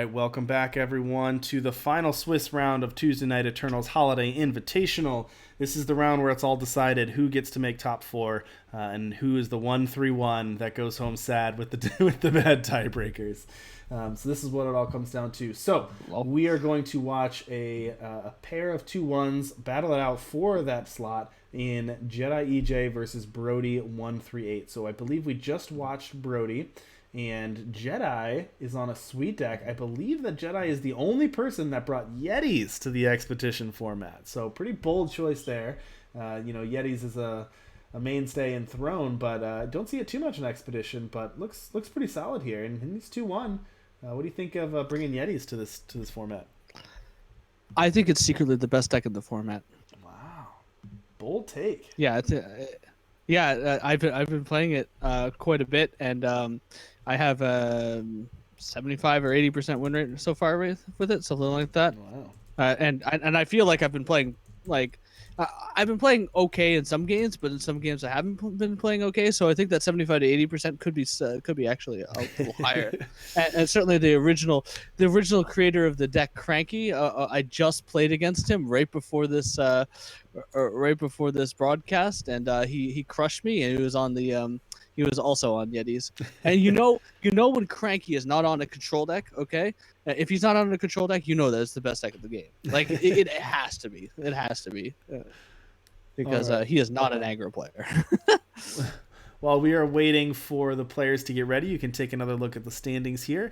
right, welcome back everyone to the final Swiss round of Tuesday Night Eternals Holiday Invitational. This is the round where it's all decided who gets to make top four and who is the 1-3-1 that goes home sad with the with the bad tiebreakers. So this is what it all comes down to. So we are going to watch a pair of 2-1s battle it out for that slot in Jedi EJ versus Brody138. So I believe we just watched Brody. And Jedi is on a sweet deck. I believe that Jedi is the only person that brought Yetis to the Expedition format. So pretty bold choice there. Yetis is a mainstay in Throne, but don't see it too much in Expedition. But looks pretty solid here. And he's 2-1. What do you think of bringing Yetis to this format? I think it's secretly the best deck in the format. Wow, bold take. Yeah, I've been playing it quite a bit, and I have a 75 or 80% win rate so far with it, something like that. Wow. And I feel like I've been playing I've been playing okay in some games, but in some games I haven't been playing okay. So I think that 75 to 80% could be actually a little higher. And certainly the original creator of the deck, Cranky, I just played against him right before this broadcast, and he crushed me. And he was on the he was also on Yetis. And you know when Cranky is not on a control deck, okay? If he's not on a control deck, you know that it's the best deck of the game. Like it has to be. It has to be. Because right. He is not an aggro player. While we are waiting for the players to get ready, you can take another look at the standings here.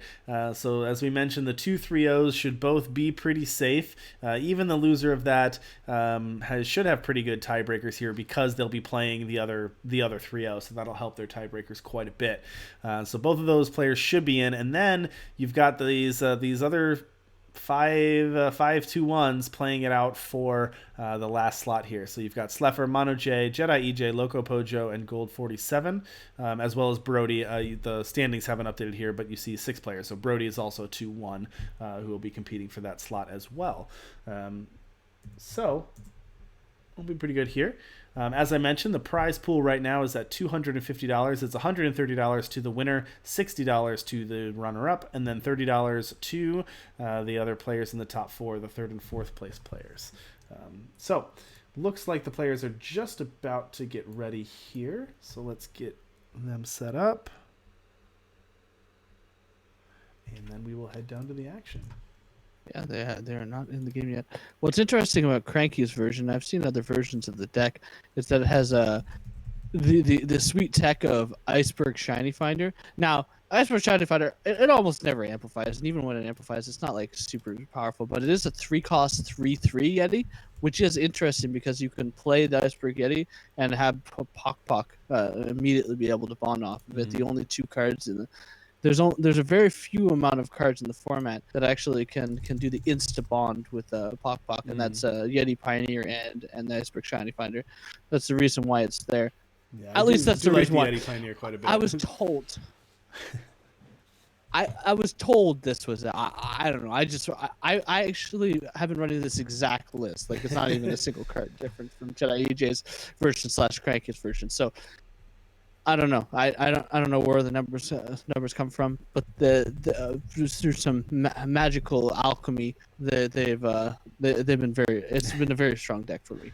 So as we mentioned, the 2-3-0s should both be pretty safe. Even the loser of that should have pretty good tiebreakers here because they'll be playing the other 3-0, so that'll help their tiebreakers quite a bit. So both of those players should be in, and then you've got these other 5-2-1s playing it out for the last slot here. So you've got Sleffer, Mono J, Jedi EJ, Loco Pojo, and Gold 47, as well as Brody. The standings haven't updated here, but you see 6 players. So Brody is also 2-1, who will be competing for that slot as well. So we'll be pretty good here. As I mentioned, the prize pool right now is at $250. It's $130 to the winner, $60 to the runner-up, and then $30 to the other players in the top 4, the 3rd and 4th place players. So looks like the players are just about to get ready here. So let's get them set up. And then we will head down to the action. Yeah, they are not in the game yet. What's interesting about Cranky's version, I've seen other versions of the deck, is that it has the sweet tech of Iceberg Shiny Finder. Now, Iceberg Shiny Finder, it almost never amplifies, and even when it amplifies, it's not like super powerful, but it is a 3-cost 3/3 Yeti, which is interesting because you can play the Iceberg Yeti and have Pock immediately be able to bond off of it. The only 2 cards in the there's a very few amount of cards in the format that actually can do the insta bond with Pock, and that's Yeti Pioneer and the Iceberg Shiny Finder. That's the reason why it's there. Yeah, At least that's the reason why. Yeti Pioneer quite a bit. I was told. I was told this was I don't know. I actually have been running this exact list. Like it's not even a single card different from Jedi EJ's version / Cranky's version. So. I don't know. I don't know where the numbers come from, but through some magical alchemy, they've been it's been a very strong deck for me.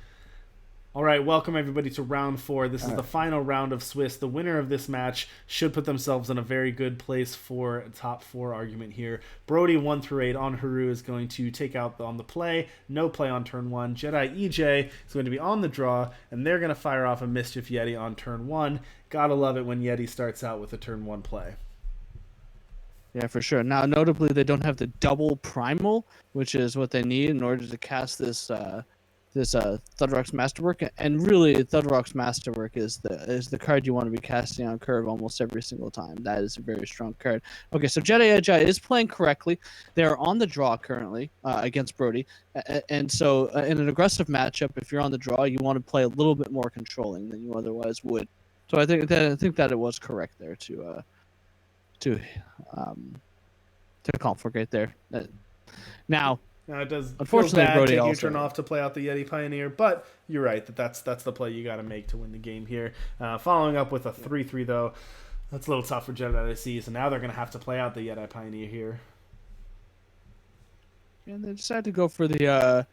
All right, welcome everybody to round 4. This is the final round of Swiss. The winner of this match should put themselves in a very good place for a top 4 argument here. Brody138 on Haru is going to take out on the play, no play on turn 1. Jedi EJ is going to be on the draw, and they're going to fire off a Mischief Yeti on turn 1. Gotta love it when Yeti starts out with a turn 1 play. Yeah, for sure. Now, notably, they don't have the double primal, which is what they need in order to cast this Thudrock's Masterwork, and really Thudrock's Masterwork is the card you want to be casting on curve almost every single time. That is a very strong card. Okay, so Jedi Edge is playing correctly. They are on the draw currently against Brody, and so in an aggressive matchup, if you're on the draw, you want to play a little bit more controlling than you otherwise would. So I think that it was correct there to conflagrate there. Now it does unfortunately feel bad Brody taking also your turn off to play out the Yeti Pioneer, but you're right that's the play you got to make to win the game here. Following up with a 3/3 though, that's a little tough for Jedi to see. So now they're going to have to play out the Yeti Pioneer here. And they decided to go for the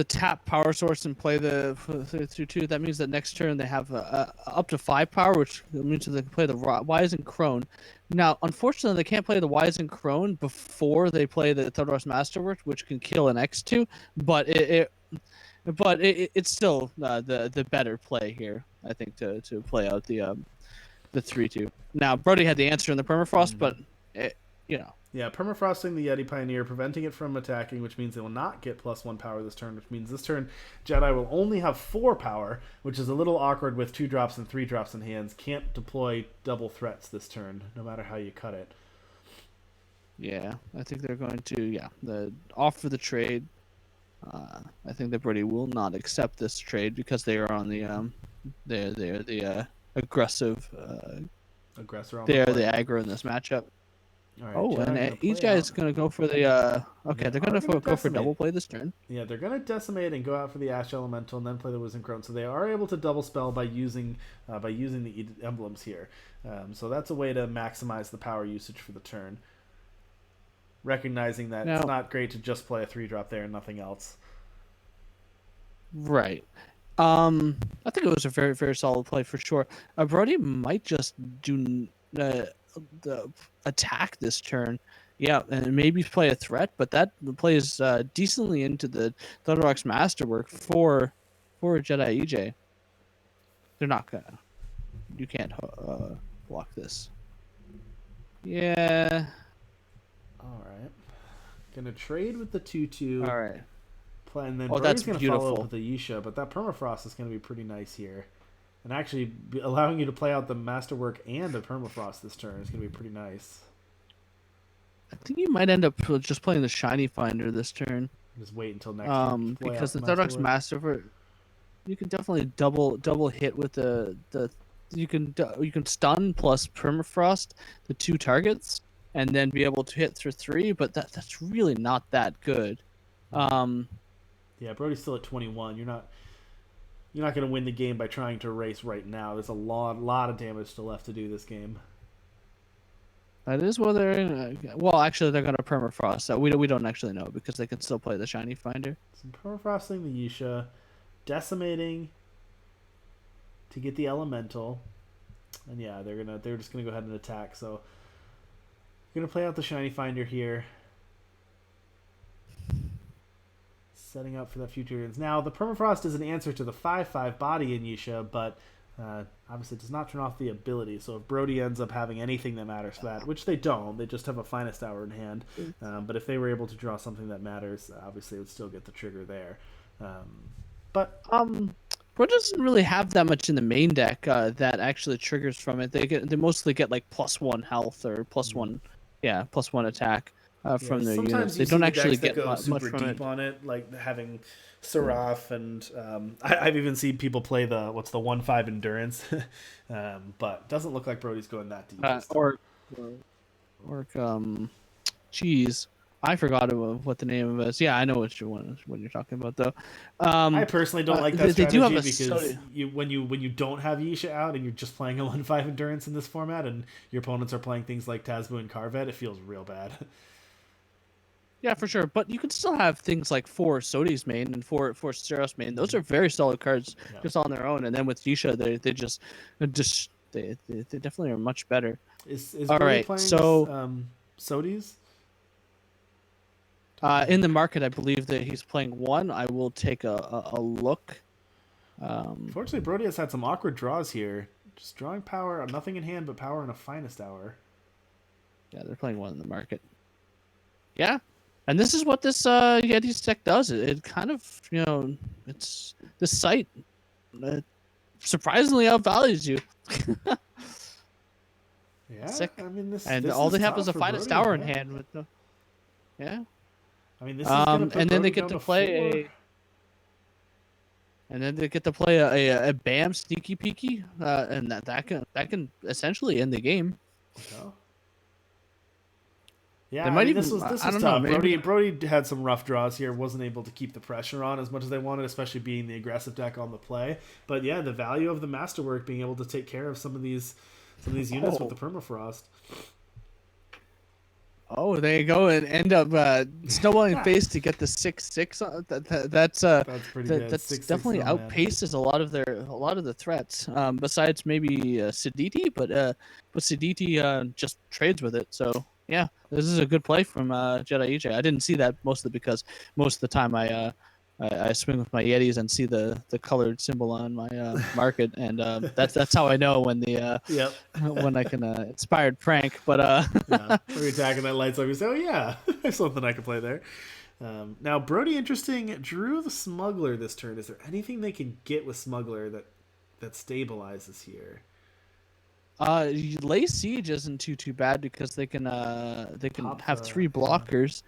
tap power source and play the 2/2. That means that next turn they have up to 5 power, which means that they can play the Wise and Crone. Now, unfortunately, they can't play the Wise and Crone before they play the Thoros Masterwork, which can kill an X2. But it's still the better play here, I think, to play out the 3/2. Now, Brody had the answer in the permafrost, but you know. Yeah, permafrosting the Yeti Pioneer, preventing it from attacking, which means they will not get +1 power this turn, which means this turn Jedi will only have 4 power, which is a little awkward with 2 drops and 3 drops in hands. Can't deploy double threats this turn, no matter how you cut it. Yeah, I think they're going to offer the trade. I think that Brody will not accept this trade because they are on the they're the aggressive Aggressor on they the are play. the aggro in this matchup. All right, and each guy is going to go for the okay. They're going to go for double play this turn. Yeah, they're going to decimate and go out for the Ash Elemental and then play the Wisdom Crone. So they are able to double spell by using the emblems here. So that's a way to maximize the power usage for the turn. Recognizing that it's not great to just play a 3-drop there and nothing else. Right. I think it was a very, very solid play for sure. Brody might just do the attack this turn. Yeah, and maybe play a threat, but that plays decently into the Thunderbox Masterwork for Jedi EJ. They're not gonna. You can't block this. Yeah. All right. Gonna trade with the 2/2. All right. And then Brody's going to follow up with the Yisha, but that permafrost is going to be pretty nice here. And actually allowing you to play out the Masterwork and the permafrost this turn is going to be pretty nice. I think you might end up just playing the Shiny Finder this turn. Just wait until next turn. Because the Thunderbox Masterwork, you can definitely double hit with the you can stun plus permafrost the 2 targets and then be able to hit through 3, but that's really not that good. Yeah, Brody's still at 21. You're not going to win the game by trying to race right now. There's a lot of damage still left to do this game. That is whether well, actually they're going to permafrost. So we don't actually know because they can still play the Shiny Finder. Some permafrosting the Yisha, decimating to get the Elemental, and yeah, they're just gonna go ahead and attack. So gonna play out the Shiny Finder here. Setting up for that future turns. Now, the permafrost is an answer to the 5/5 body in Yisha, but obviously it does not turn off the ability. So if Brody ends up having anything that matters for that, which they don't, they just have a finest hour in hand. But if they were able to draw something that matters, obviously it would still get the trigger there. Brody doesn't really have that much in the main deck that actually triggers from it. They mostly get like +1 health or +1 attack. From their units, they don't actually get super much deep on it, like having Seraph, and I've even seen people play the 1/5 endurance, but doesn't look like Brody's going that deep. Geez, I forgot what the name of it is. Yeah, I know what you're talking about though. I personally don't like that strategy do have because when you don't have Yisha out and you're just playing a 1/5 endurance in this format, and your opponents are playing things like Tazbu and Carvet, it feels real bad. Yeah, for sure. But you can still have things like 4 Sodi's main and 4 Seros main. Those are very solid cards just on their own. And then with Yisha, they definitely are much better. Is all right? Playing, so Sodi's? In the market, I believe that he's playing 1. I will take a look. Fortunately, Brody has had some awkward draws here. Just drawing power, nothing in hand but power in a finest hour. Yeah, they're playing 1 in the market. Yeah. And this is what this Yeti's deck does. It kind of, it's this site surprisingly outvalues you. Yeah, Sick. I mean, this all is they have is a for finest Brody, hour in hand with the. Yeah. I mean, this is gonna put and then Brody they get to down play 4. And then they get to play a Bam Sneaky Peeky, and that can essentially end the game. Oh. Yeah, I mean, this was tough. Brody had some rough draws here. Wasn't able to keep the pressure on as much as they wanted, especially being the aggressive deck on the play. But yeah, the value of the Masterwork being able to take care of some of these units with the permafrost. Oh, there you go, and end up snowballing face to get the 6/6. That's pretty good. That's 6/6 definitely snowman. outpaces a lot of the threats. Besides maybe Siditi, but Siditi just trades with it. So yeah, this is a good play from Jedi EJ. I didn't see that mostly because most of the time I swing with my Yetis and see the colored symbol on my market, and that's how I know when the Yep. when I can inspired prank. But Yeah. When you're attacking that lights up, you say, "Oh yeah, there's something I can play there." Now Brody, interesting, drew the smuggler this turn. Is there anything they can get with smuggler that stabilizes here? Lay siege isn't too bad because they can Pop have the 3 yeah. blockers.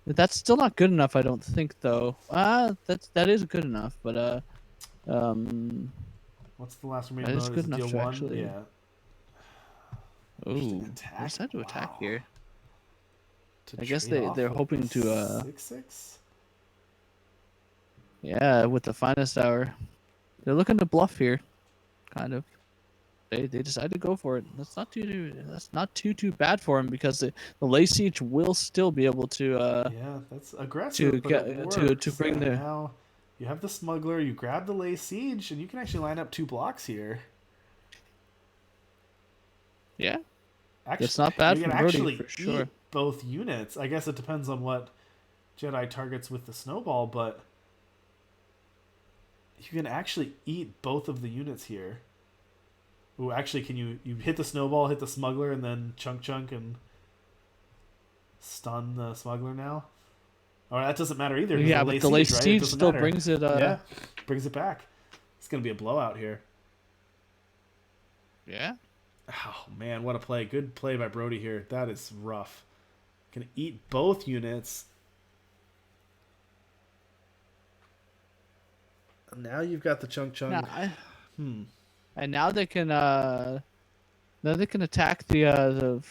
That's still not good enough, I don't think, though. That is good enough, but um, What's the last that remaining is mode? Is good it enough deal to one? actually. Yeah. Interesting Oh, they attack. decided to attack Wow. here. To I guess trade off they're with hoping the to 6/6. yeah, with the finest hour. They're looking to bluff here, kind of. They decide to go for it. That's not too bad for him because the lay siege will still be able Yeah, that's aggressive, but it to works. bring And the now you have the smuggler. You grab the lay siege, and you can actually line up 2 blocks here. yeah. That's Actually, not bad you can from Brody actually for eat sure. both units. I guess it depends on what Jedi targets with the snowball, but you can actually eat both of the units here. Ooh, actually, can you hit the snowball, hit the smuggler, and then chunk and stun the smuggler now? Oh, that doesn't matter either because the Yeah, lay but the lay siege, right? It siege doesn't still matter. brings it. Yeah, brings it back. It's gonna be a blowout here. Yeah. Oh man, what a play! Good play by Brody here. That is rough. Gonna eat both units. Now you've got the chunk. Now, Hmm. and now they can attack the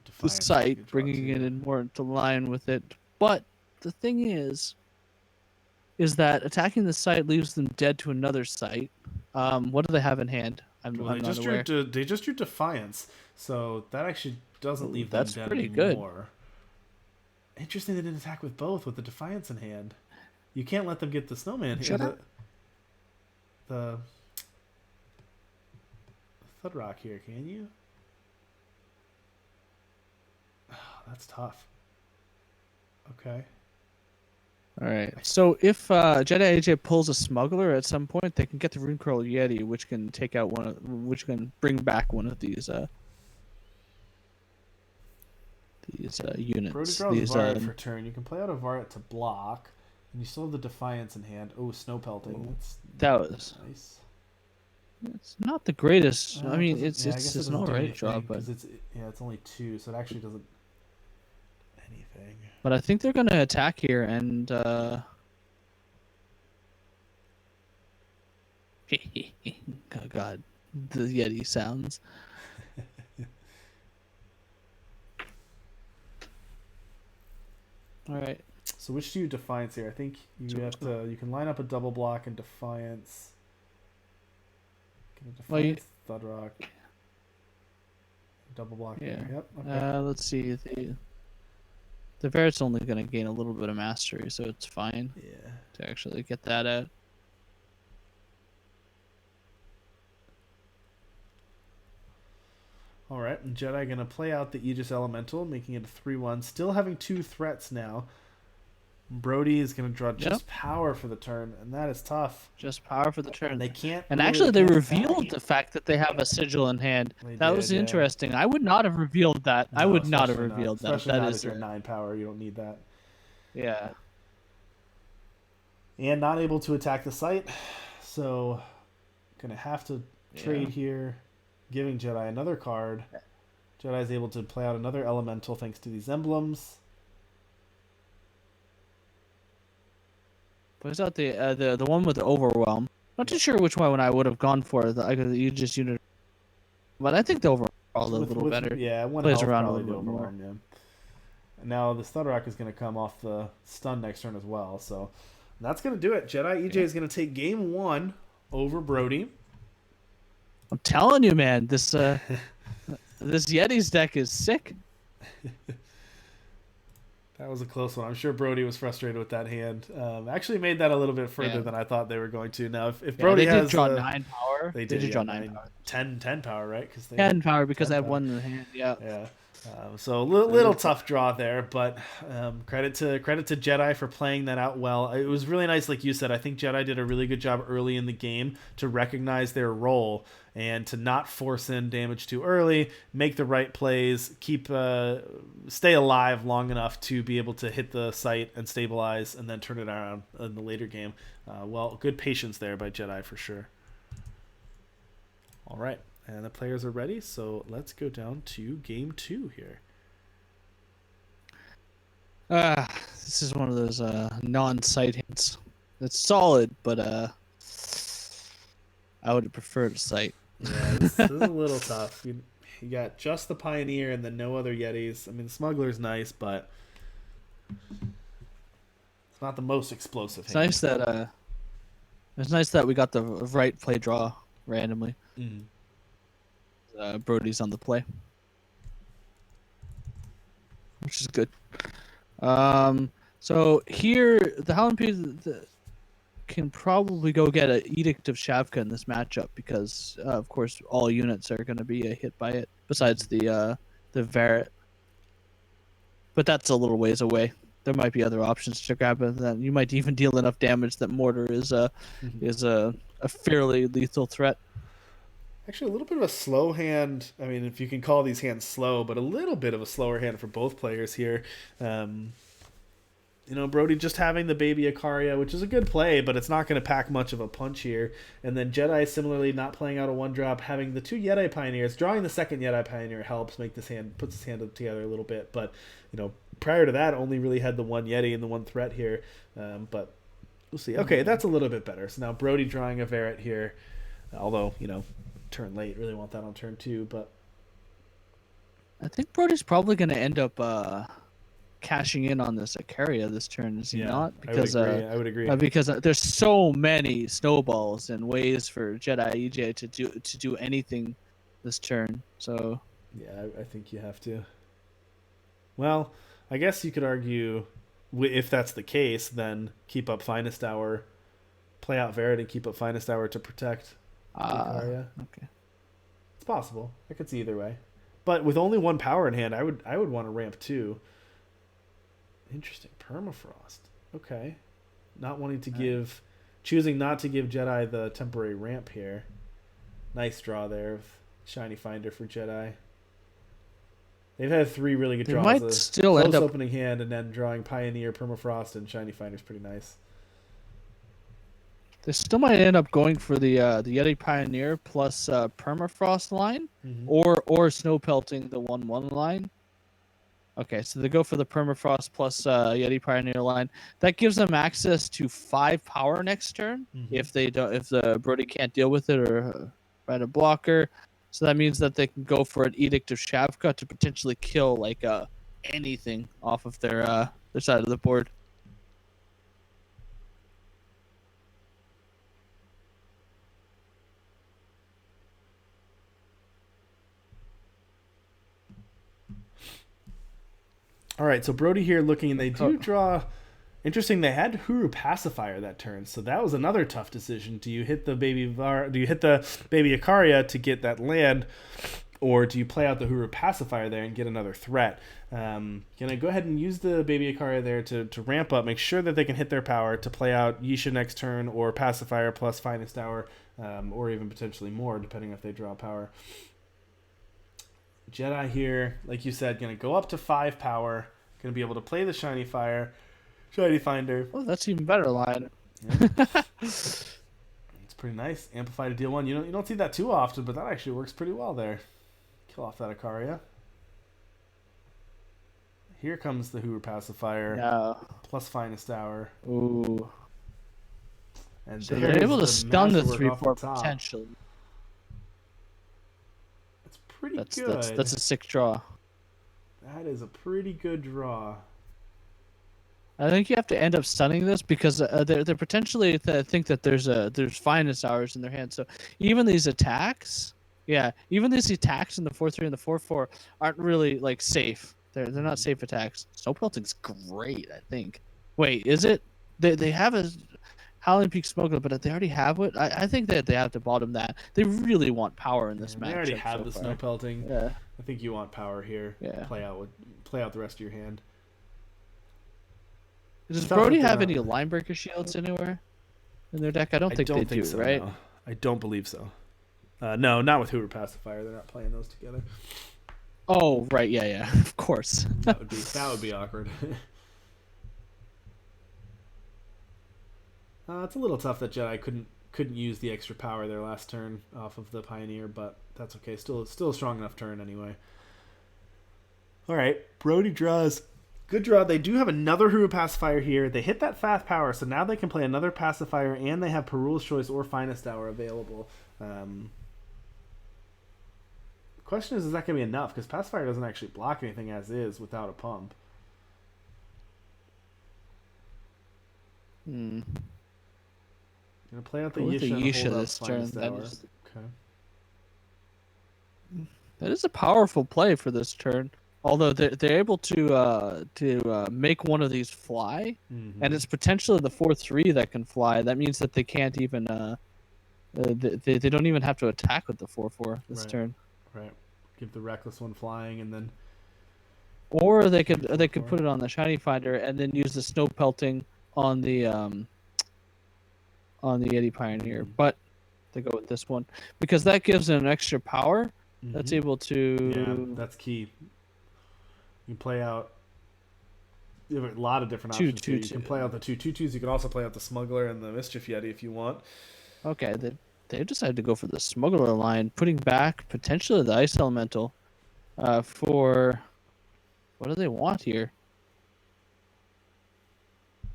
Defiance. You site, draw bringing it 2. in more into line with it. But the thing is that attacking the site leaves them dead to another site. What do they have in hand? Well, I'm not aware. they just drew defiance, so that actually doesn't Ooh, leave them that's dead pretty good. anymore. Interesting, they didn't attack with both with the defiance in hand. You can't let them get the snowman here. Should I? The thud rock here, can you? Oh, that's tough. Okay. All right. So if Jedi AJ pulls a smuggler at some point, they can get the Rune Curl Yeti, which can take out which can bring back one of these Brody units. draws These Varret for turn. You can play out a Varret to block, and you still have the defiance in hand. Oh, snow pelting. That's that was nice. it's not the greatest. I It mean, doesn't. Yeah, I guess it it's an doesn't do alright anything job, but because it's only 2, so it actually doesn't anything. I think they're gonna attack here and oh God, the Yeti sounds. All right. So which do you defiance here? I think you So, have to. You can line up a double block and defiance. Get a well, defiance Thudrock. Double block yeah. there. Yep. Okay. Let's see. The Barrett's only gonna gain a little bit of mastery, so it's fine Yeah. to actually get that out. All right. And Jedi gonna play out the Aegis Elemental, making it a 3/1. Still having 2 threats now. Brody is gonna draw just power for the turn, and that is tough. Just power for the turn. And they can't. And really, actually, they can't revealed attack. the fact that they have a sigil in hand. They That did, was yeah. interesting. I would not have revealed that. I No, would not have especially not. revealed that. Especially That not is if you're 9 power. You don't need that. yeah. And not able to attack the site, so gonna have to trade here, giving Jedi another card. Jedi's able to play out another elemental thanks to these emblems. Plays out the one with the overwhelm. Not too sure which one I would have gone for. The Aegis unit, but I think the overall is a little better. Yeah, one Plays health around a probably little the bit more. overwhelm. Yeah. And now the Thudrock is going to come off the stun next turn as well. So that's going to do it. Jedi EJ is going to take game 1 over Brody. I'm telling you, man, this this Yeti's deck is sick. That was a close one. I'm sure Brody was frustrated with that hand. Actually made that a little bit further Yeah. than I thought they were going to. Now, if Yeah, Brody they did has, draw 9 power. they They did, did yeah, draw 9 9, power. 10 power, right? Because they had 10 power because 10 I have power. one in the hand. Yeah. Yeah. So a little tough draw there, but credit to Jedi for playing that out well. It was really nice, like you said. I think Jedi did a really good job early in the game to recognize their role and to not force in damage too early, make the right plays, keep stay alive long enough to be able to hit the site and stabilize, and then turn it around in the later game. Well, good patience there by Jedi for sure. All right. And the players are ready, so let's go down to game 2 here. This is one of those non-sight hands. It's solid, but I would have preferred a sight. Yeah, this is a little tough. You got just the Pioneer and then no other Yetis. I mean, the Smuggler's nice, but it's not the most explosive It's hand. nice that we got the right play draw randomly. Mm. Brody's on the play, which is good. So here the Howland can probably go get an Edict of Shavka in this matchup because, of course, all units are going to be hit by it. Besides the Varret, but that's a little ways away. There might be other options to grab it. Then you might even deal enough damage that Mortar is a fairly lethal threat. Actually, a little bit of a slow hand. I mean, if you can call these hands slow, but a little bit of a slower hand for both players here. Brody just having the baby Ikaria, which is a good play, but it's not going to pack much of a punch here. And then Jedi similarly not playing out a 1-drop, having the 2 Jedi Pioneers. Drawing the second Jedi Pioneer helps make this hand, puts his hand together a little bit. But, prior to that, only really had the 1 Yeti and the 1 threat here. But we'll see. Okay, that's a little bit better. So now Brody drawing a Varret here. Although, turn late, really want that on turn 2. But I think Brody's probably going to end up cashing in on this Ikaria this turn, is he not? Because I would agree. Because there's so many snowballs and ways for Jedi EJ to do anything this turn. So yeah, I think you have to. Well, I guess you could argue if that's the case, then keep up Finest Hour, play out Varret, and keep up Finest Hour to protect Ikaria. Okay, it's possible. I could see either way, but with only 1 power in hand, I would want to ramp 2. Interesting. Permafrost. Okay. Not wanting to choosing not to give Jedi the temporary ramp here. Nice draw there of Shiny Finder for Jedi. They've had 3 really good draws. Might still end up opening hand and then drawing Pioneer, Permafrost, and Shiny Finder's pretty nice. They still might end up going for the Yeti Pioneer plus Permafrost line, or Snow Pelting the 1/1 line. Okay, so they go for the Permafrost plus Yeti Pioneer line. That gives them access to 5 power next turn if the Brody can't deal with it or write a blocker. So that means that they can go for an Edict of Shavka to potentially kill anything off of their side of the board. All right, so Brody here looking, and they do draw. Interesting, they had Huru Pacifier that turn, so that was another tough decision. Do you hit the baby Ikaria to get that land, or do you play out the Huru Pacifier there and get another threat? Gonna go ahead and use the baby Ikaria there to ramp up, make sure that they can hit their power to play out Yisha next turn, or Pacifier plus Finest Hour, or even potentially more, depending if they draw power. Jedi here, like you said, going to go up to 5 power. Going to be able to play the Shiny Finder. Oh, that's even better line. Yeah. It's pretty nice. Amplify to deal 1. You don't see that too often, but that actually works pretty well there. Kill off that Ikaria. Here comes the Hoover Pacifier. No. Plus Finest Hour. Ooh. And so they're able to stun the 3/4 potentially. Pretty good. That's a sick draw. That is a pretty good draw. I think you have to end up stunning this because they're potentially think that there's Finest Hours in their hand. So even these attacks in the 4/3 and the 4/4 aren't really safe They're not safe attacks. Snow pelting's great, I think. Wait, is it? They have a Howling Peak Smuggler, but they already have it. I think that they have to bottom that. They really want power in this They already matchup have so the far. snow pelting. Yeah. I think you want power here. Yeah. Play out the rest of your hand. Does Brody have any Linebreaker shields anywhere in their deck? I don't think they do, so, right? No. I don't believe so. No, not with Hoover Pacifier. They're not playing those together. Oh, right. Yeah. Of course. That would be awkward. It's a little tough that Jedi couldn't use the extra power their last turn off of the Pioneer, but that's okay. Still a strong enough turn anyway. All right, Brody draws. Good draw. They do have another Hoover Pacifier here. They hit that fast power, so now they can play another Pacifier, and they have Perul's Choice or Finest Hour available. The question is that going to be enough? Because Pacifier doesn't actually block anything as is without a pump. Gonna play out the Yisha this turn. Okay. That is a powerful play for this turn. Although they're able to make one of these fly, and it's potentially the 4/3 that can fly. That means that they can't even they don't even have to attack with the 4/4 this turn. Right. Give the reckless one flying, and then. Or they could put it on the Shiny Finder and then use the snow pelting on the Yeti Pioneer. But they go with this one because that gives them extra power. That's able to. Yeah, that's key. You can play out. You have a lot of different options. Here. You can play out the 2/2/2s. You can also play out the Smuggler and the Mischief Yeti if you want. Okay, they decided to go for the Smuggler line, putting back potentially the Ice Elemental. For what do they want here?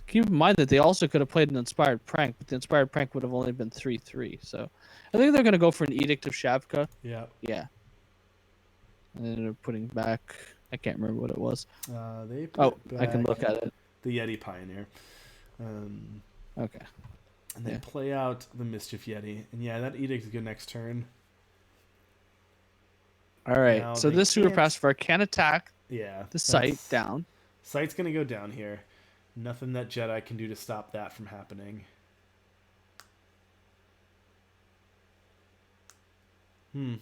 Keep in mind that they also could have played an Inspired Prank, but the Inspired Prank would have only been 3/3. So I think they're going to go for an Edict of Shavka. Yeah. Yeah. And then they're putting back. I can't remember what it was. They put I can look at it. The Yeti Pioneer. Okay. And then play out the Mischief Yeti. And yeah, that Edict is good next turn. All right. Now so this Hoover Pacifier can attack the site down. Site's going to go down here. Nothing that Jedi can do to stop that from happening.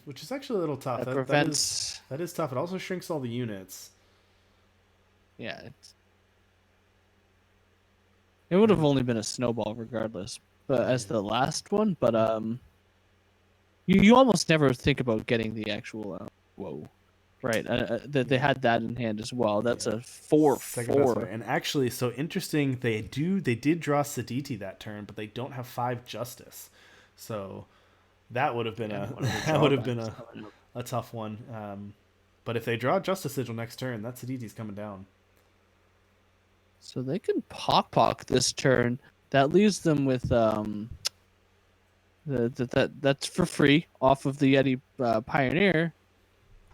Which is actually a little tough. That prevents... That is tough. It also shrinks all the units. Yeah. It would have only been a snowball regardless, but as the last one. But you almost never think about getting the actual whoa, right? That they had that in hand as well. That's a 4/4. And actually, so interesting. They did draw Siditi that turn, but they don't have 5 Justice. So. That would have been a tough one. But if they draw Justice Sigil next turn, that Siditi's coming down. So they can Pock this turn. That leaves them with that's for free off of the Yeti Pioneer.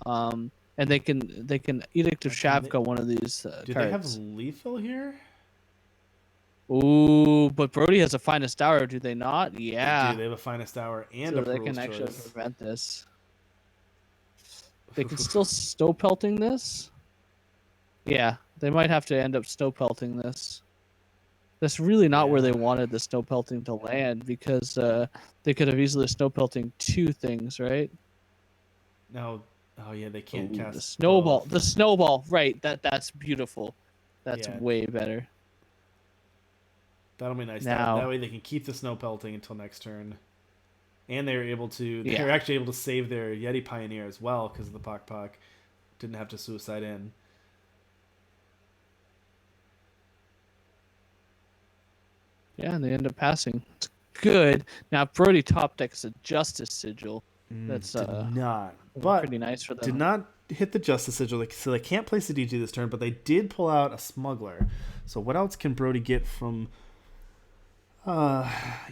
And they can Edict of Shavka one of these cards. Do they have lethal here? Ooh, but Brody has a Finest Hour, do they not? Yeah. They do. They have a Finest Hour and a Perul's Choice. So they can actually prevent this. They can still snow pelting this. Yeah, they might have to end up snow pelting this. That's really not where they wanted the snow pelting to land because they could have easily snow pelting 2 things, right? No. Oh yeah, they can't cast the snowball. Both. The snowball, right? That's beautiful. That's way better. That'll be nice. That way they can keep the snow pelting until next turn, and they're able to. They're actually able to save their Yeti Pioneer as well because of the Pock. Didn't have to suicide in. Yeah, and they end up passing. It's good. Now Brody top decks a Justice Sigil. That's not, but pretty nice for them. Did not hit the Justice Sigil, so they can't place the DG this turn. But they did pull out a Smuggler. So what else can Brody get from?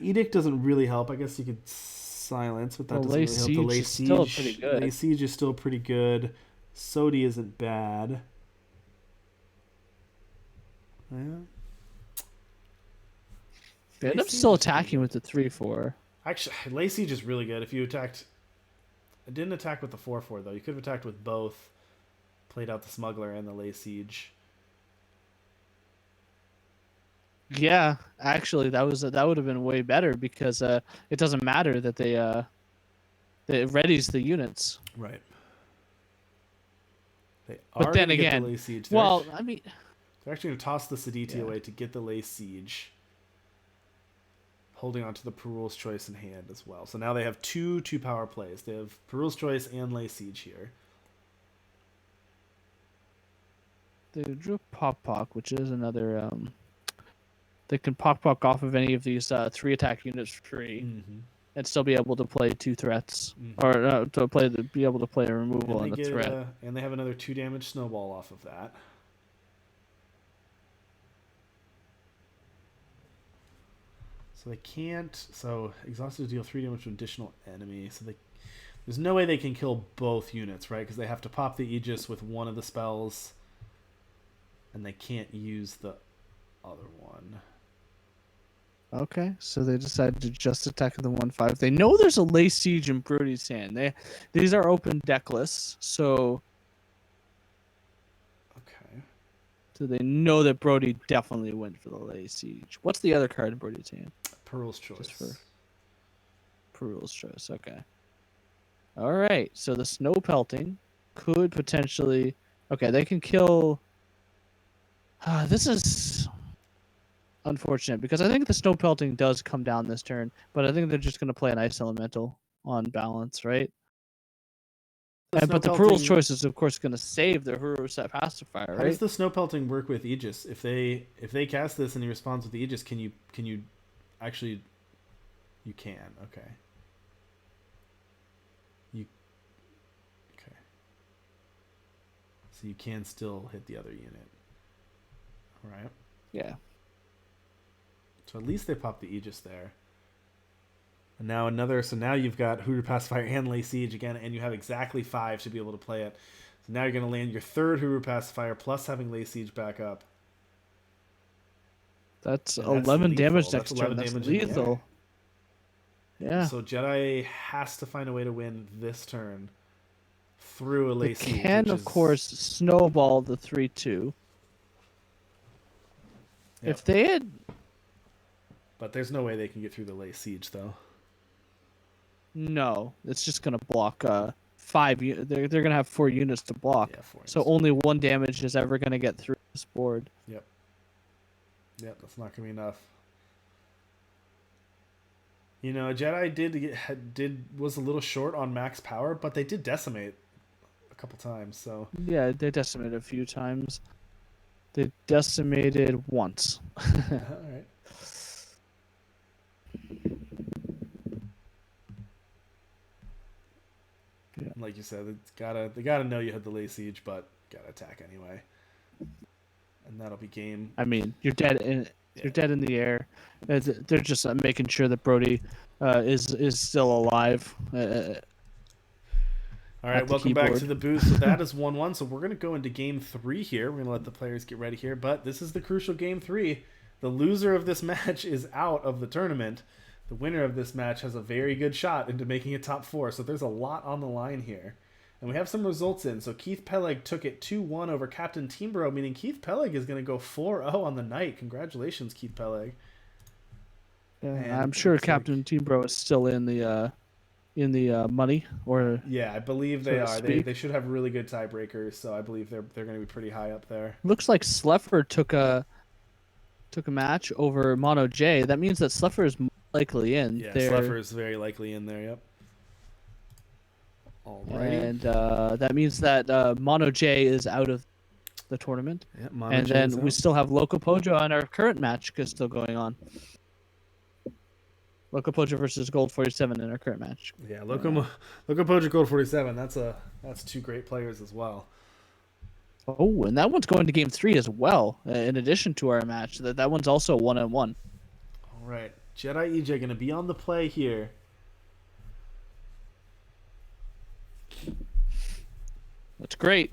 Edict doesn't really help. I guess you could silence, but that doesn't really help. The Lay Siege, still pretty good. Lay Siege is still pretty good. Sodi isn't bad. Yeah. They end up still attacking with the 3/4. Actually, Lay Siege is really good. If you attacked, it didn't attack with the 4/4 though. You could have attacked with both played out the Smuggler and the Lay Siege. Yeah, actually, that would have been way better because it doesn't matter that it readies the units. Right. They But are then going to get the again, Lay Siege. well, I mean, they're actually going to toss the Siditi yeah. away to get the Lay Siege, holding on to the Perul's Choice in hand as well. So now they have two power plays. They have Perul's Choice and Lay Siege here. They drew Pok Pok, which is another. They can Pok Pok off of any of these 3 attack units free, and still be able to play 2 threats, or be able to play a removal and a threat. And they have another 2 damage snowball off of that. So they can't. So exhausted deal 3 damage to an additional enemy. So there's no way they can kill both units, right? Because they have to pop the Aegis with one of the spells, and they can't use the other one. Okay, so they decided to just attack the 1/5. They know there's a Lay Siege in Brody's hand. These are open deck lists, so Okay. So they know that Brody definitely went for the Lay Siege. What's the other card in Brody's hand? Perul's Choice. Just for Perul's Choice, okay. All right, so the Snow Pelting could potentially... Okay, they can kill... this is unfortunate, because I think the Snow Pelting does come down this turn, but I think they're just going to play an Ice Elemental on balance, right? But the Perul's Choice is, of course, going to save the Huru-Set Pacifier, right? How does the Snow Pelting work with Aegis? If they cast this and he responds with the Aegis, can you actually... You can, okay. Okay. So you can still hit the other unit. Right? Yeah. So at least they pop the Aegis there. And now another... So now you've got Hooter Pacifier and Lay Siege again, and you have exactly 5 to be able to play it. So now you're going to land your 3rd Hooter Pacifier, plus having Lay Siege back up. That's 11 damage next turn. That's lethal. Yeah. So Jedi has to find a way to win this turn through a Lay Siege. They can, of course, snowball the 3/2. Yep. If they had... But there's no way they can get through the Lay Siege, though. No, it's just going to block 5. They're going to have 4 units to block. Yeah, 4 units. So only 1 damage is ever going to get through this board. Yep. Yep, that's not going to be enough. You know, Jedi was a little short on max power, but they did decimate a couple times. So yeah, they decimated a few times. They decimated once. All right. Yeah. Like you said, they gotta know you had the Lay Siege, but gotta attack anyway, and that'll be game. I mean, you're dead in the air. They're just making sure that Brody is still alive. All right, welcome back to the booth. So that is 1-1. So we're going to go into game 3 here. We're going to let the players get ready here. But this is the crucial game 3. The loser of this match is out of the tournament. The winner of this match has a very good shot into making it top 4. So there's a lot on the line here. And we have some results in. So Keith Peleg took it 2-1 over Captain Teambro, meaning Keith Peleg is going to go 4-0 on the night. Congratulations, Keith Peleg. Yeah, I'm sure Captain Teambro is still in the money, or yeah, I believe they are. They should have really good tiebreakers, so I believe they're going to be pretty high up there. Looks like Sleffer took a match over Mono J. That means that Sleffer is likely in. Yeah, Sleffer is very likely in there. Yep. Alrighty. And that means that Mono J is out of the tournament. Yeah, Mono and J then we still have Loco Pojo on our current match still going on. Loco Pojo versus Gold 47 in our current match. Yeah, Loco Pojo Gold 47. That's 2 great players as well. Oh, and that one's going to game 3 as well. In addition to our match, that one's also 1-1. All right, Jedi EJ going to be on the play here. That's great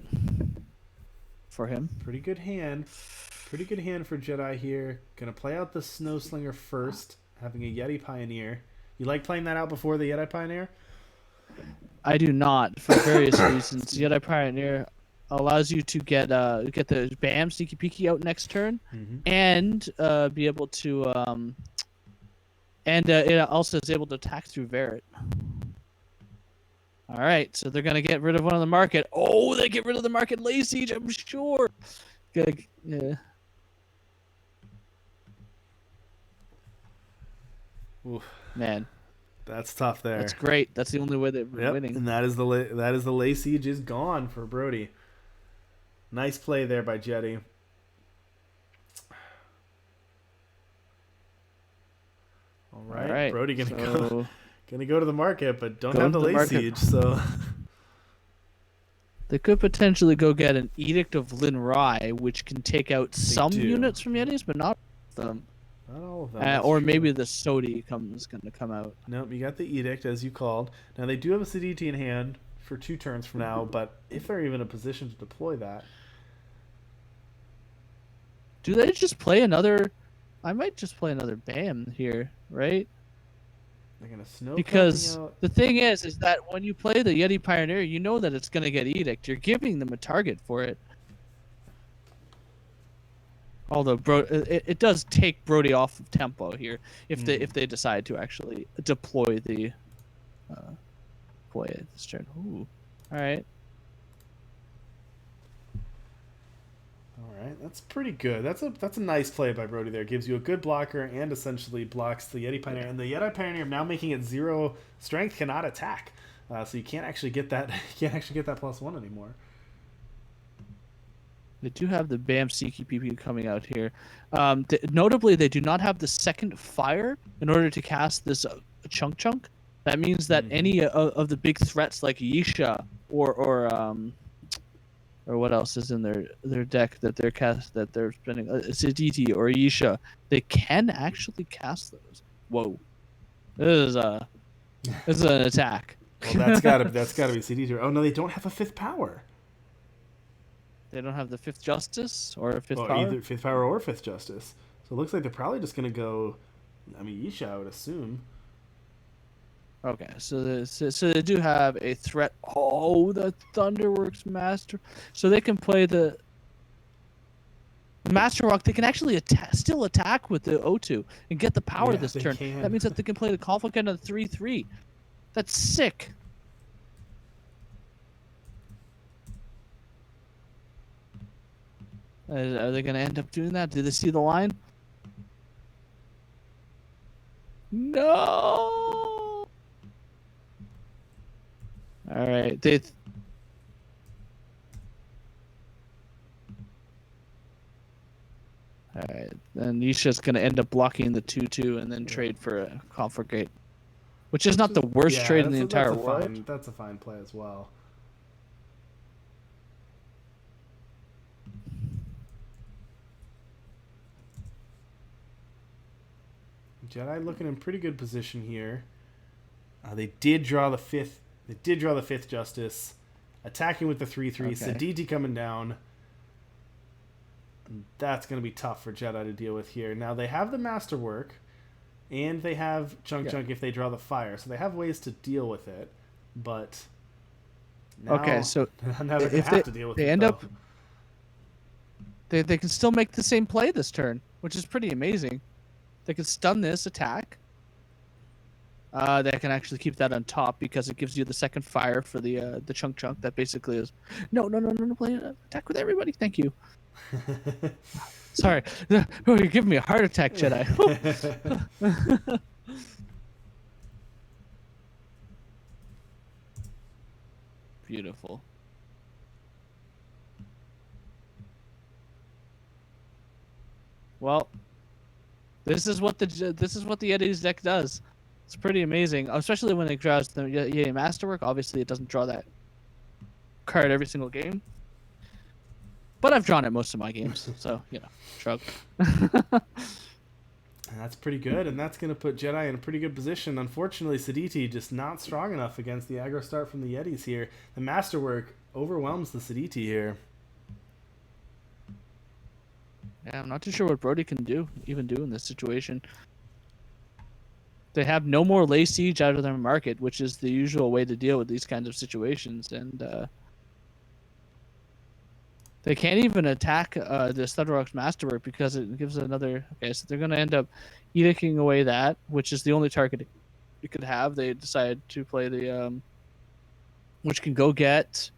for him. Pretty good hand for Jedi here. Going to play out the Snowslinger first. Having a Yeti Pioneer. You like playing that out before the Yeti Pioneer? I do not, for various reasons. Yeti Pioneer, allows you to get the Bam Sneaky Peeky out next turn, and be able to it also is able to attack through Varret. All right, so they're gonna get rid of one on the market. Oh, they get rid of the market Lay Siege, I'm sure. Good, yeah. Oof. Man, That's tough there. that's great. That's the only way they're winning. And that is the Lay Siege is gone for Brody. Nice play there by Jetty. All right. Brody gonna go to the market, but don't have the Lay Siege, so they could potentially go get an Edict of Linrai, which can take out some units from Yetis, but not them. Not all of them. Or maybe the Sodi is going to come out. Nope, you got the Edict, as you called. Now, they do have a Siditi in hand for 2 turns from now, but if they're even in a position to deploy that. Do they just play another... I might just play another BAM here, right? They're going to snow because the thing is that when you play the Yeti Pioneer, you know that it's going to get Edict. You're giving them a target for it. Although it does take Brody off of tempo here if they decide to actually deploy the it this turn. Ooh. All right. All right, that's pretty good. That's a nice play by Brody there. Gives you a good blocker and essentially blocks the Yeti Pioneer. And the Yeti Pioneer now making it 0 strength cannot attack, so you can't actually get that. You can't actually get that +1 anymore. They do have the BAM CQPP coming out here. Notably, they do not have the second fire in order to cast this chunk. That means that any of the big threats like Yisha or what else is in their deck that they're spending, Siditi or Yisha, they can actually cast those. Whoa, this is an attack. Well, that's gotta be Siditi. Oh no, they don't have a 5th power. They don't have the 5th Justice or a 5th power? Either 5th power or 5th Justice. So it looks like they're probably just going to go... I mean, Yisha, I would assume. Okay, so they do have a threat. Oh, the Thunderworks Master. So they can play the Master Rock. They can actually still attack with the O2 and get the power this turn. That means that they can play the Conflict on a 3/3. That's sick. Are they going to end up doing that? Do they see the line? No! All right. All right. Then Yisha's going to end up blocking the 2/2 and then trade for a Conflagrate, which is not the worst trade in the entire world. That's a fine play as well. Jedi looking in pretty good position here. They did draw the 5th. They did draw the 5th Justice, attacking with the 3/3. Siditi coming down. And that's going to be tough for Jedi to deal with here. Now they have the Masterwork, and they have Chunk if they draw the fire, so they have ways to deal with it. But now, so now they're going to have to deal with they it. End up. They can still make the same play this turn, which is pretty amazing. They can stun this attack. They can actually keep that on top because it gives you the second fire for the chunk. That basically is no. Play attack with everybody. Thank you. Sorry. Oh, you're giving me a heart attack, Jedi. Beautiful. Well, this is what the Yeti's deck does. It's pretty amazing, especially when it draws the Yeti Masterwork. Obviously, it doesn't draw that card every single game, but I've drawn it most of my games, so shrug. That's pretty good, and that's going to put Jedi in a pretty good position. Unfortunately, Siditi just not strong enough against the aggro start from the Yetis here. The Masterwork overwhelms the Siditi here. Yeah, I'm not too sure what Brody can even do in this situation. They have no more Lay Siege out of their market, which is the usual way to deal with these kinds of situations, and They can't even attack this Thunderrock's Masterwork because it gives another. Okay, so they're going to end up edicting away that, which is the only target you could have. They decide to play the which can go get.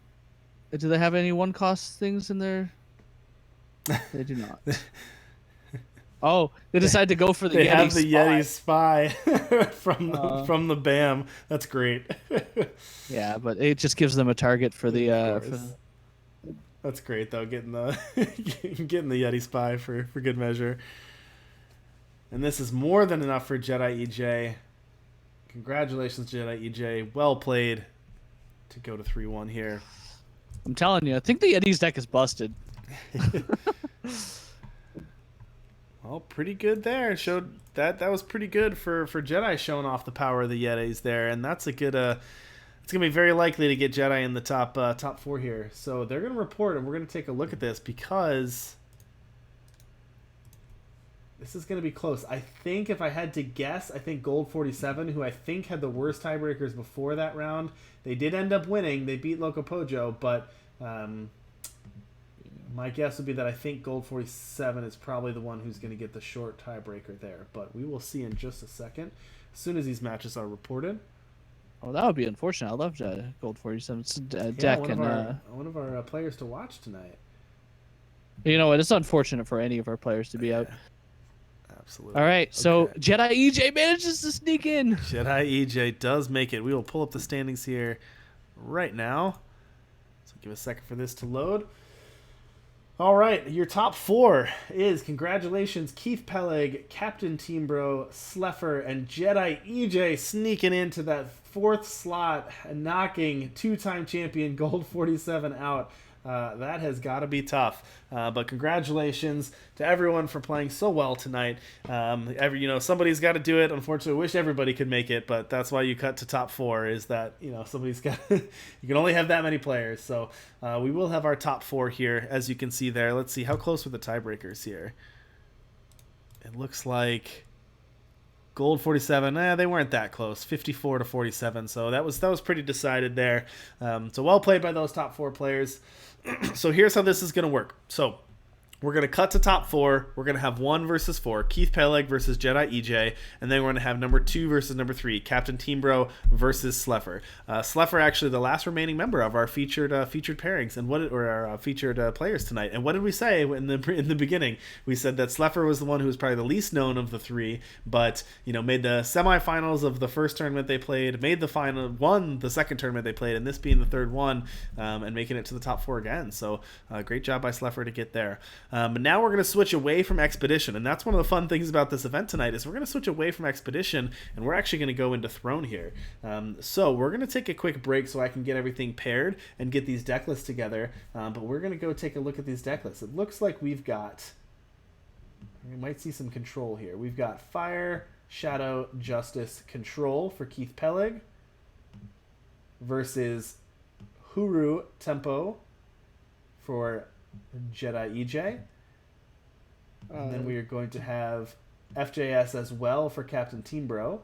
Do they have any one cost things in there? They do not. Oh, they decide to go for the They Yeti have the spy. Yeti spy from the BAM. That's great. Yeah, but it just gives them a target for the. That's great though, getting the getting the Yeti spy for good measure. And this is more than enough for Jedi EJ. Congratulations, Jedi EJ. Well played to go to 3-1 here. I'm telling you, I think the Yeti's deck is busted. Well, pretty good there. Showed that was pretty good for Jedi, showing off the power of the Yetis there, and that's a good. It's gonna be very likely to get Jedi in the top 4 here. So they're gonna report, and we're gonna take a look at this because this is gonna be close. I think if I had to guess, I think Gold 47, who I think had the worst tiebreakers before that round, they did end up winning. They beat Loco Pojo, but. My guess would be that I think Gold 47 is probably the one who's going to get the short tiebreaker there, but we will see in just a second as soon as these matches are reported. Oh, that would be unfortunate. I love Gold 47's deck. Yeah, one of our players to watch tonight. You know what? It's unfortunate for any of our players to be out. Absolutely. All right, so Jedi EJ manages to sneak in. Jedi EJ does make it. We will pull up the standings here right now. So give a second for this to load. All right, your top 4 is, congratulations, Keith Peleg, Captain Teambro, Sleffer, and Jedi EJ sneaking into that 4th slot and knocking 2-time champion Gold 47 out. That has got to be tough. But congratulations to everyone for playing so well tonight. Somebody's got to do it. Unfortunately, I wish everybody could make it, but that's why you cut to top 4, is that, somebody's got you can only have that many players. So we will have our top 4 here, as you can see there. Let's see, how close were the tiebreakers here? It looks like Gold 47, they weren't that close, 54 to 47. So that was pretty decided there. So well played by those top 4 players. So here's how this is going to work. So we're going to cut to top 4. We're going to have 1 versus 4, Keith Peleg versus Jedi EJ, and then we're going to have number 2 versus number 3, Captain Teambro versus Sleffer. Sleffer, actually the last remaining member of our featured pairings, and our featured players tonight. And what did we say in the beginning? We said that Sleffer was the one who was probably the least known of the 3, but made the semifinals of the first tournament they played, made the final, won the second tournament they played, and this being the third one, and making it to the top 4 again. So great job by Sleffer to get there. But now we're going to switch away from Expedition, and that's one of the fun things about this event tonight, is we're going to switch away from Expedition, and we're actually going to go into Throne here. So we're going to take a quick break so I can get everything paired and get these deck lists together, but we're going to go take a look at these deck lists. It looks like we might see some control here. We've got Fire, Shadow, Justice, Control for Keith Peleg versus Huru Tempo for Jedi EJ. And then we are going to have FJS as well for Captain Teambro.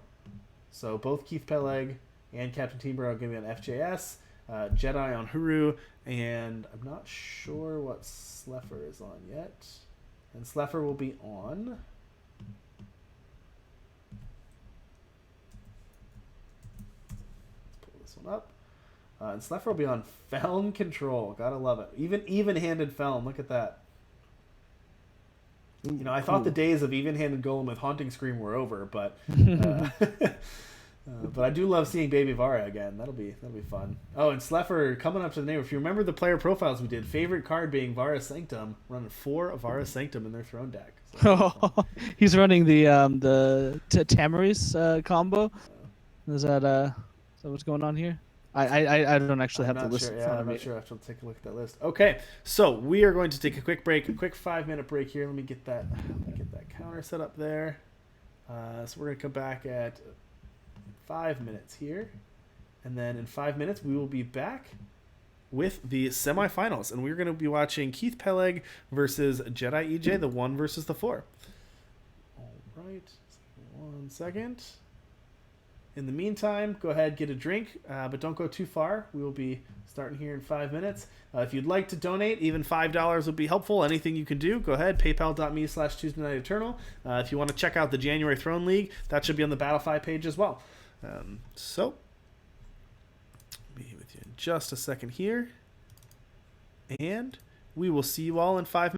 So both Keith Peleg and Captain Teambro are going to be on FJS. Jedi on Huru. And I'm not sure what Sleffer is on yet. And Sleffer will be on... Let's pull this one up. And Sleffer will be on Felm Control. Gotta love it. Even-handed Felm. Look at that. I thought the days of even-handed Golem with Haunting Scream were over, but but I do love seeing Baby Vara again. That'll be fun. Oh, and Sleffer coming up to the name. If you remember the player profiles we did, favorite card being Vara Sanctum, running 4 of Vara Sanctum in their throne deck. So, he's running the Tamariz combo. Is that what's going on here? I don't actually have to listen. I'm not sure. I have to take a look at that list. Okay, so we are going to take a quick break, a quick 5-minute break here. Let me get that counter set up there. So we're going to come back at 5 minutes here, and then in 5 minutes we will be back with the semifinals, and we're going to be watching Keith Peleg versus Jedi EJ, the 1 versus the 4. All right, 1 second. In the meantime, go ahead, get a drink, but don't go too far. We will be starting here in 5 minutes. If you'd like to donate, even $5 would be helpful. Anything you can do, go ahead, paypal.me/Tuesday Night Eternal. If you want to check out the January Throne League, that should be on the Battlefy page as well. So, be with you in just a second here. And we will see you all in 5 minutes.